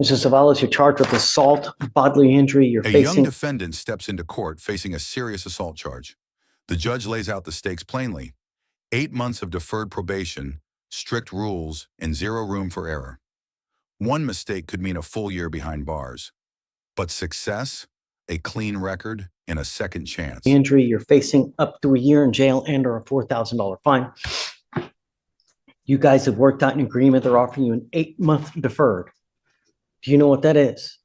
Mr. Savalas, you're charged with assault, bodily injury. You're facing. A young defendant steps into court facing a serious assault charge. The judge lays out the stakes plainly. 8 months of deferred probation, strict rules, and zero room for error. One mistake could mean a full year behind bars. But success, a clean record, and a second chance. Injury, you're facing up to a year in jail and or a $4,000 fine. You guys have worked out an agreement. They're offering you an 8-month deferred. Do you know what that is?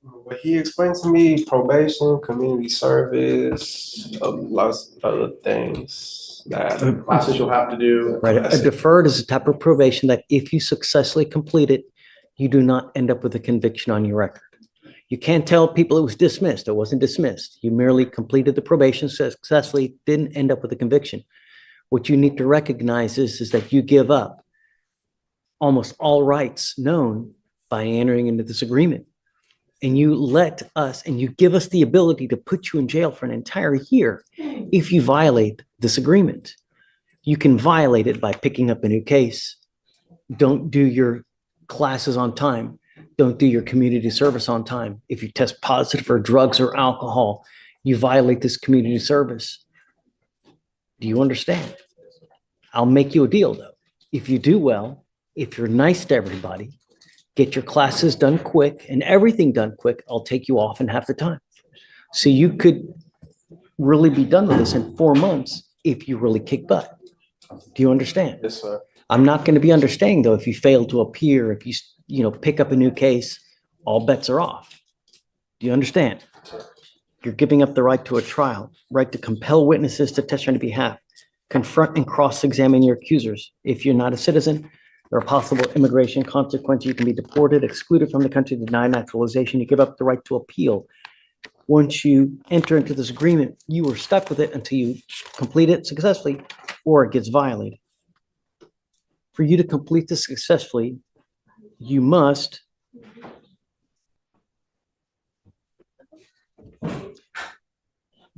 But he explained to me probation, community service, lots of other things that classes you'll have to do. Right. A deferred is a type of probation that if you successfully complete it, you do not end up with a conviction on your record. You can't tell people it was dismissed. It wasn't dismissed. You merely completed the probation successfully, didn't end up with a conviction. What you need to recognize is that you give up almost all rights known by entering into this agreement. And you let us, and you give us the ability to put you in jail for an entire year if you violate this agreement. You can violate it by picking up a new case. Don't do your classes on time. Don't do your community service on time. If you test positive for drugs or alcohol, you violate this community service. Do you understand? I'll make you a deal though. If you do well, if you're nice to everybody, get your classes done quick and everything done quick, I'll take you off in half the time. So you could really be done with this in 4 months if you really kick butt. Do you understand? Yes, sir. I'm not going to be understanding though if you fail to appear, if you pick up a new case, all bets are off. Do you understand? You're giving up the right to a trial, right to compel witnesses to testify on your behalf, confront and cross-examine your accusers. If you're not a citizen, there are possible immigration consequences. You can be deported, excluded from the country, denied naturalization. You give up the right to appeal. Once you enter into this agreement, you are stuck with it until you complete it successfully or it gets violated. For you to complete this successfully, you must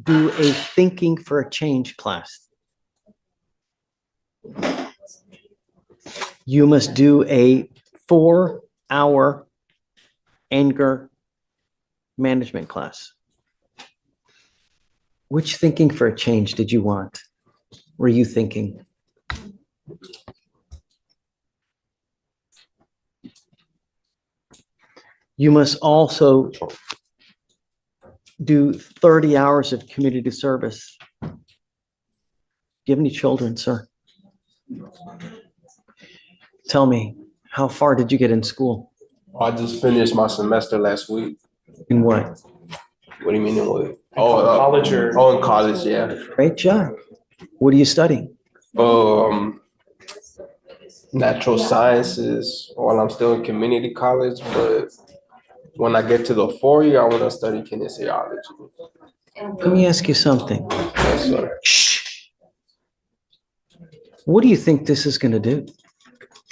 do a thinking for a change class. You must do a 4-hour anger management class. Which thinking for a change did you want? Were you thinking? You must also do 30 hours of community service. Do you have any children, sir? Tell me, how far did you get in school? I just finished my semester last week. In what? What do you mean in what? College or? Oh, in college, yeah. Great job. What are you studying? Natural sciences while I'm still in community college, but when I get to the 4 year, I want to study kinesiology. Let me ask you something. Yes, sir. Shh. What do you think this is going to do?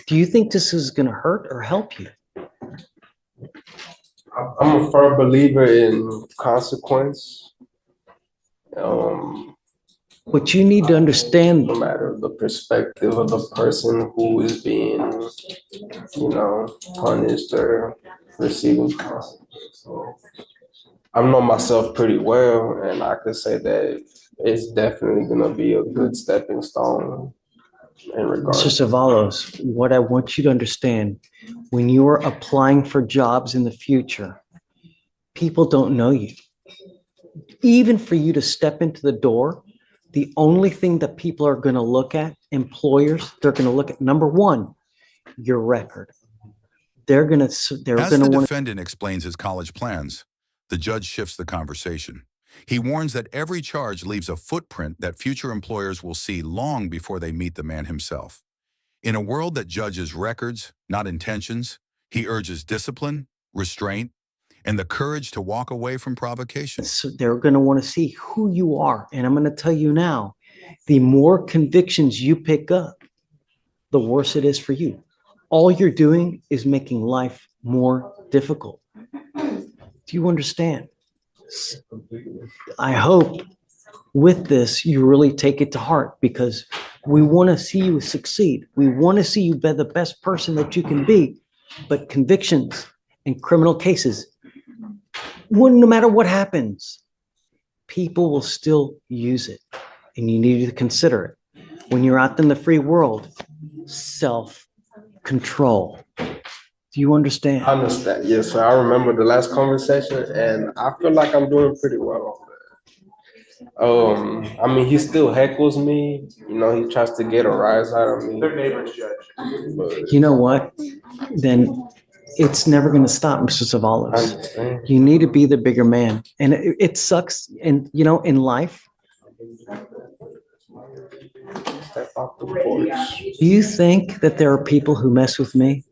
Do you think this is going to hurt or help you? I'm a firm believer in consequence. What you need to understand, No matter the perspective of the person who is being, punished or receiving consequence. So I know myself pretty well, and I could say that it's definitely going to be a good stepping stone in regards. Mr. Savalas, what I want you to understand, when you are applying for jobs in the future, people don't know you. Even for you to step into the door, the only thing that people are going to look at, employers, they're going to look at, number one, your record. They're going to As the defendant explains his college plans, the judge shifts the conversation. He warns that every charge leaves a footprint that future employers will see long before they meet the man himself. In a world that judges records, not intentions, he urges discipline, restraint, and the courage to walk away from provocation. So they're going to want to see who you are. And I'm going to tell you now, the more convictions you pick up, the worse it is for you. All you're doing is making life more difficult. Do you understand? I hope with this, you really take it to heart, because we want to see you succeed. We want to see you be the best person that you can be. But convictions and criminal cases, no matter what happens, people will still use it. And you need to consider it. When you're out in the free world, self-control. Do you understand? I understand. Yes, sir. I remember the last conversation, and I feel like I'm doing pretty well. I mean, he still heckles me. You know, he tries to get a rise out of me. Their neighbors judge. You know what? Then it's never going to stop, Mr. I Savalas. understand. You need to be the bigger man. And it sucks. And, you know, in life, Step off the porch. do you think that there are people who mess with me?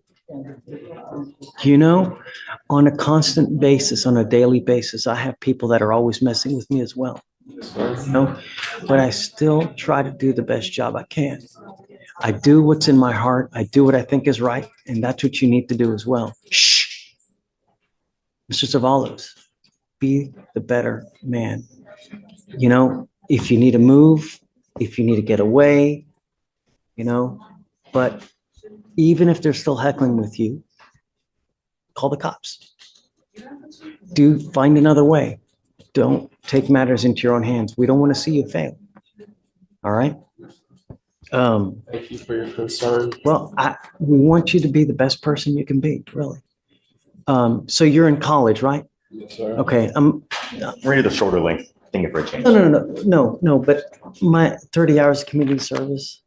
You know, on a constant basis, on a daily basis, I have people that are always messing with me as well. You know, but I still try to do the best job I can. I do what's in my heart. I do what I think is right. And that's what you need to do as well. Shh. Mr. Savalas, be the better man. You know, if you need to move, if you need to get away, you know, but even if they're still heckling with you, call the cops. Do find another way. Don't take matters into your own hands. We don't want to see you fail. All right? Thank you for your concern. Well, we want you to be the best person you can be, really. So you're in college, right? Yes, sir. Okay. Read the shorter length. Thinking for a change. No, but my 30 hours of community service,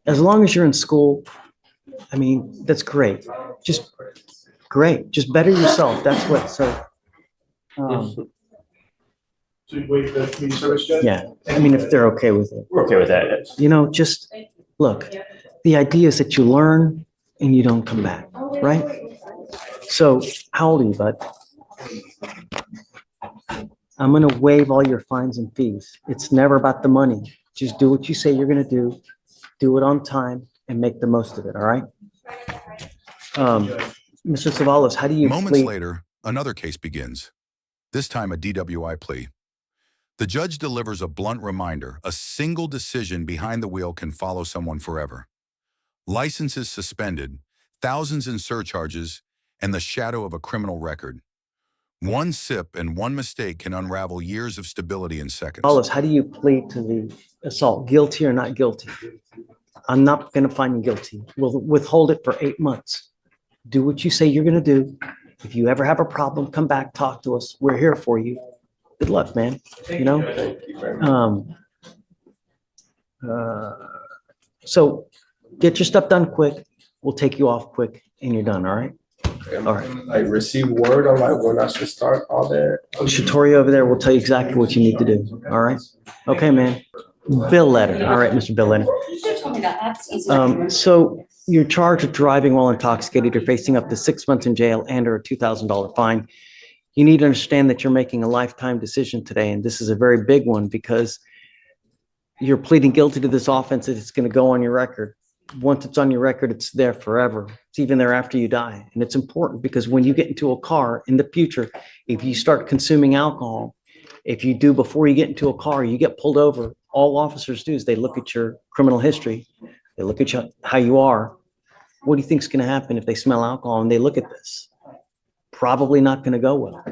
as long as you're in school, I mean, that's great. Just great. Just better yourself. That's what, so. So you wait for the community service judge? Yeah, I mean, if they're okay with it. We're okay with that. You know, just look, the idea is that you learn and you don't come back, right? So how old are you, bud? I'm going to waive all your fines and fees. It's never about the money. Just do what you say you're going to do it on time, and make the most of it, all right? Mr. Savalas, how do you Moments plead? later, another case begins, this time a DWI plea. The judge delivers a blunt reminder: a single decision behind the wheel can follow someone forever. Licenses suspended, thousands in surcharges, and the shadow of a criminal record. One sip and one mistake can unravel years of stability in seconds. Savalas, how do you plead to the assault? Guilty or not guilty? I'm not going to find you guilty. We'll withhold it for 8 months. Do what you say you're going to do. If you ever have a problem, come back, talk to us. We're here for you. Good luck, man. You know? Thank you very much. So get your stuff done quick. We'll take you off quick and you're done, all right? All right. I receive word on like when I should start all that. Shatori over there will tell you exactly what you need to do, all right? Okay, man. Bill Letter. All right, Mr. Bill Letter. You should have told me that. That's easier. So you're charged with driving while intoxicated. You're facing up to 6 months in jail and or a $2,000 fine. You need to understand that you're making a lifetime decision today, and this is a very big one because you're pleading guilty to this offense that it's going to go on your record. Once it's on your record, it's there forever. It's even there after you die. And it's important because when you get into a car in the future, if you start consuming alcohol, if you do before you get into a car, you get pulled over. All officers do is they look at your criminal history. They look at you, how you are. What do you think is going to happen if they smell alcohol and they look at this? Probably not going to go well.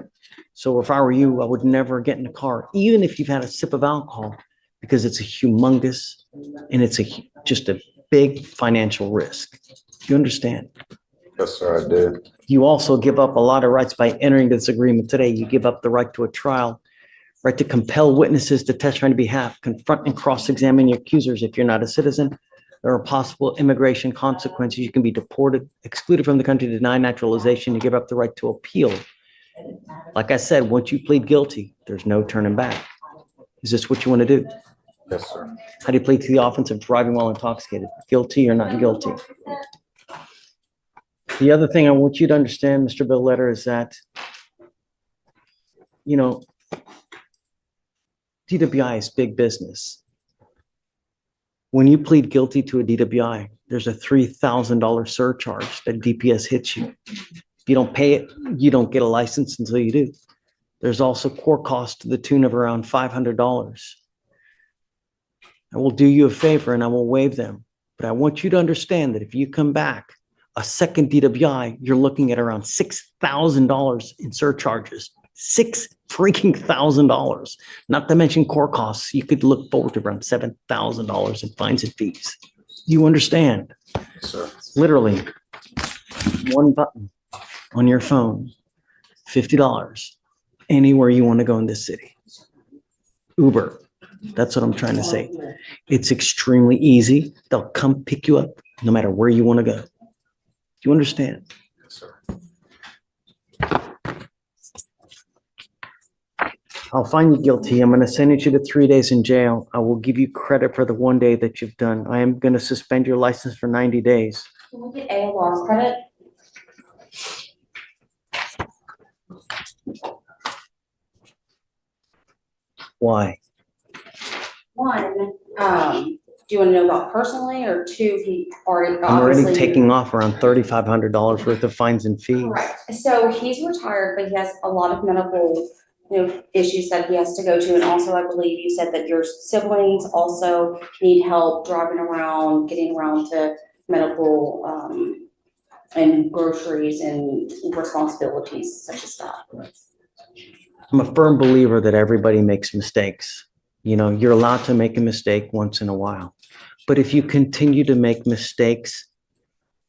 So if I were you, I would never get in a car, even if you've had a sip of alcohol, because it's a humongous and it's just a big financial risk. You understand? Yes, sir, I did. You also give up a lot of rights by entering this agreement today. You give up the right to a trial, right to compel witnesses to testify on your behalf, confront and cross-examine your accusers. If you're not a citizen, there are possible immigration consequences. You can be deported, excluded from the country, denied naturalization. You give up the right to appeal. Like I said, once you plead guilty, there's no turning back. Is this what you want to do? Yes, sir. How do you plead to the offense of driving while intoxicated? Guilty or not guilty? The other thing I want you to understand, Mr. Bill Letter, is that, you know, DWI is big business. When you plead guilty to a DWI, there's a $3,000 surcharge that DPS hits you. If you don't pay it, you don't get a license until you do. There's also court costs to the tune of around $500. I will do you a favor and I will waive them. But I want you to understand that if you come back A second DWI, you're looking at around $6,000 in surcharges. $6,000. Not to mention court costs. You could look forward to around $7,000 in fines and fees. You understand? Sir. Literally, one button on your phone, $50, anywhere you want to go in this city. Uber, that's what I'm trying to say. It's extremely easy. They'll come pick you up no matter where you want to go. Do you understand? Yes, sir. I'll find you guilty. I'm going to sentence you to 3 days in jail. I will give you credit for the 1 day that you've done. I am going to suspend your license for 90 days. Can we get ALR credit? Why? One, do you want to know about personally, or two, he already I'm already obviously. taking off around $3,500 worth of fines and fees. Correct. So he's retired, but he has a lot of medical, issues that he has to go to. And also, I believe you said that your siblings also need help driving around, getting around to medical, and groceries and responsibilities such as that. I'm a firm believer that everybody makes mistakes. You're allowed to make a mistake once in a while. But if you continue to make mistakes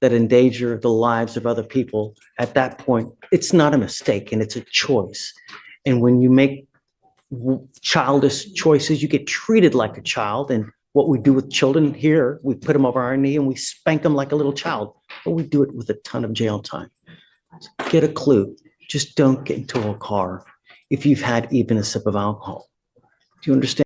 that endanger the lives of other people, at that point, it's not a mistake and it's a choice. And when you make childish choices, you get treated like a child. And what we do with children here, we put them over our knee and we spank them like a little child. But we do it with a ton of jail time. Get a clue. Just don't get into a car if you've had even a sip of alcohol. Do you understand?